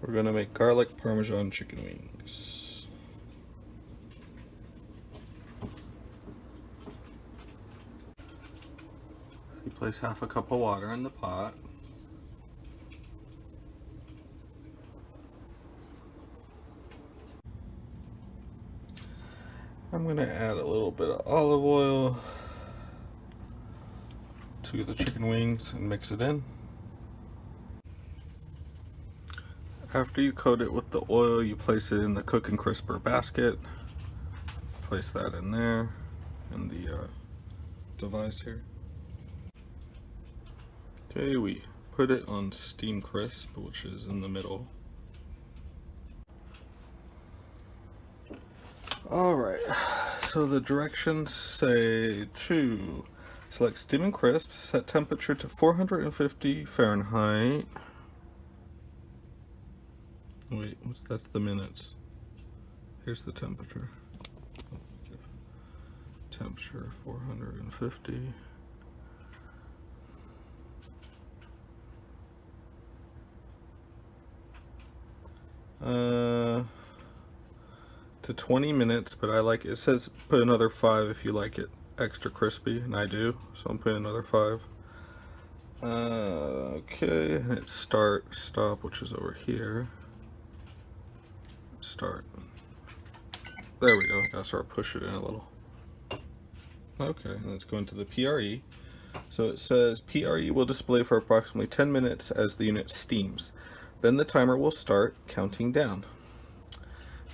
We're gonna make garlic parmesan chicken wings. You place half a cup of water in the pot. I'm going to add a little bit of olive oil to the chicken wings and mix it in. After you coat it with the oil, you place it in the cook and crisper basket. Place that in there in the device here. Okay, we put it on steam crisp, which is in the middle. Alright, so the directions say to select steam and crisp, set temperature to 450 Fahrenheit. Wait, that's the minutes. Here's the temperature. Temperature 450. To 20 minutes, but I like it says put another 5 if you like it extra crispy, and I do, so I'm putting another 5. Okay, and it's start, stop, which is over here. Start. There we go. I gotta start pushing it in a little. Okay, and let's go into the PRE. So it says PRE will display for approximately 10 minutes as the unit steams. Then the timer will start counting down.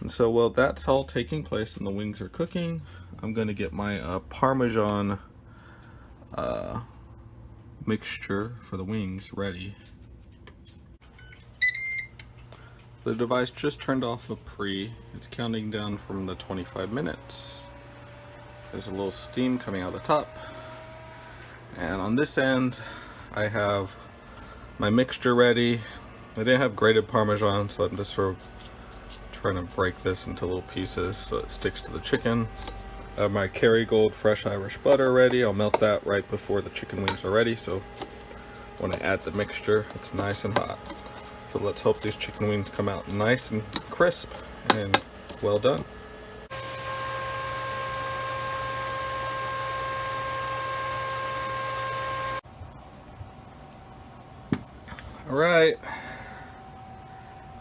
And so while that's all taking place and the wings are cooking, I'm going to get my Parmesan mixture for the wings ready. The device just turned off a pre. It's counting down from the 25 minutes. There's a little steam coming out the top. And on this end, I have my mixture ready. I didn't have grated Parmesan, so I'm just sort of trying to break this into little pieces so it sticks to the chicken. I have my Kerrygold fresh Irish butter ready. I'll melt that right before the chicken wings are ready, so when I add the mixture, it's nice and hot. So let's hope these chicken wings come out nice and crisp and well done. Alright,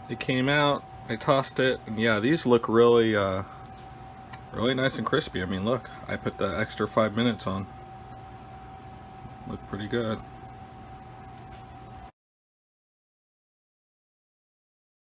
it came out. I tossed it, and yeah, these look really really nice and crispy. I mean, look, I put the extra 5 minutes on. Look pretty good.